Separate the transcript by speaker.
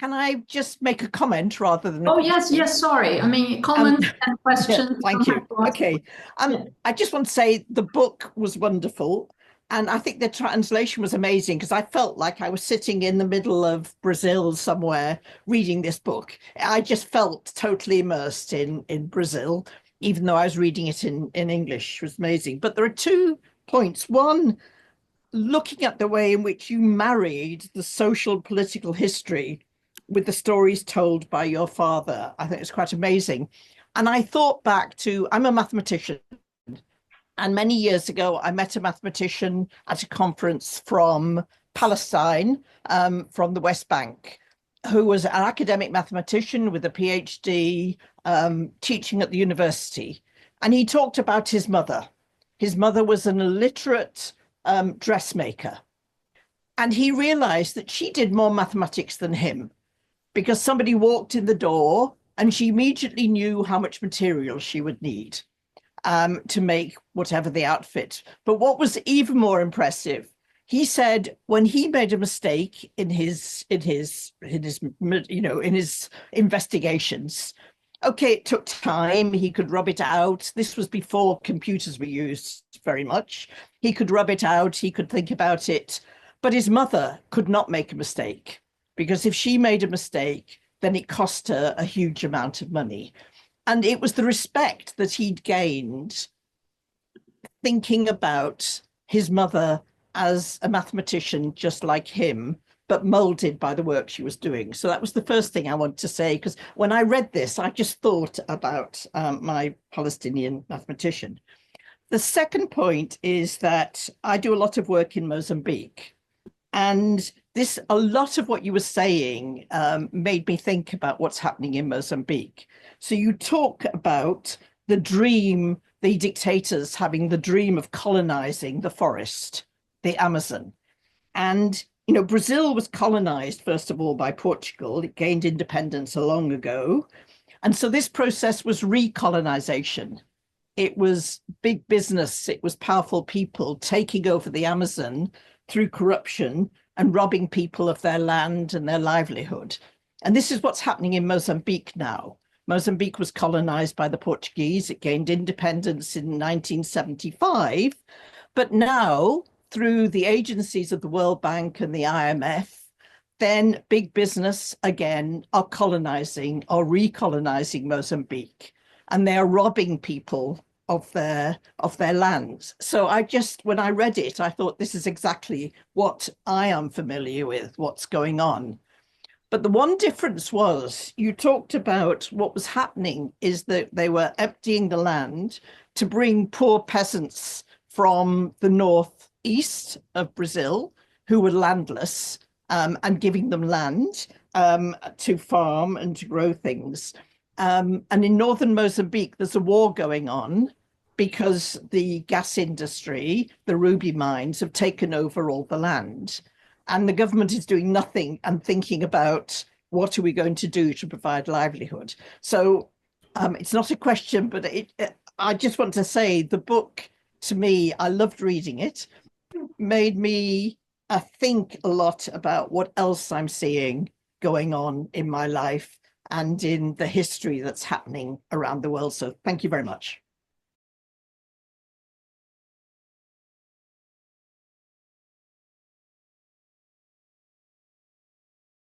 Speaker 1: can I just make a comment rather than a
Speaker 2: Oh, yes,
Speaker 1: question?
Speaker 2: yes, sorry. I mean,
Speaker 1: Um,
Speaker 2: comments and
Speaker 1: yeah,
Speaker 2: questions.
Speaker 1: thank you. Okay.
Speaker 2: Yeah.
Speaker 1: I just want to say the book was wonderful. And I think the translation was amazing because I felt like I was sitting in the middle of Brazil somewhere reading this book. I just felt totally immersed in Brazil, even though I was reading it in English. It was amazing. But there are 2 points. One, looking at the way in which you married the social political history with the stories told by your father, I think it's quite amazing. And I thought back to, I'm a mathematician, and many years ago, I met a mathematician at a conference from Palestine, from the West Bank, who was an academic mathematician with a PhD, teaching at the university. And he talked about his mother. His mother was an illiterate dressmaker. And he realized that she did more mathematics than him because somebody walked in the door and she immediately knew how much material she would need to make whatever the outfit. But what was even more impressive, he said when he made a mistake in his investigations, okay, it took time. He could rub it out. This was before computers were used very much. He could rub it out. He could think about it. But his mother could not make a mistake because if she made a mistake, then it cost her a huge amount of money. And it was the respect that he'd gained thinking about his mother as a mathematician just like him, but molded by the work she was doing. So that was the first thing I want to say, because when I read this, I just thought about my Palestinian mathematician. The second point is that I do a lot of work in Mozambique. And a lot of what you were saying made me think about what's happening in Mozambique. So you talk about the dream, the dictators having the dream of colonizing the forest, the Amazon. And, Brazil was colonized, first of all, by Portugal. It gained independence long ago. And so this process was recolonization. It was big business. It was powerful people taking over the Amazon through corruption and robbing people of their land and their livelihood. And this is what's happening in Mozambique now. Mozambique was colonized by the Portuguese. It gained independence in 1975. But now, through the agencies of the World Bank and the IMF, then big business again are colonizing or recolonizing Mozambique. And they are robbing people of their lands. So when I read it, I thought this is exactly what I am familiar with, what's going on. But the one difference was you talked about what was happening is that they were emptying the land to bring poor peasants from the northeast of Brazil who were landless, and giving them land to farm and to grow things. And in northern Mozambique, there's a war going on because the gas industry, the ruby mines, have taken over all the land. And the government is doing nothing and thinking about what are we going to do to provide livelihood. So it's not a question, but I just want to say the book, to me, I loved reading it, made me think a lot about what else I'm seeing going on in my life and in the history that's happening around the world. So thank you very much.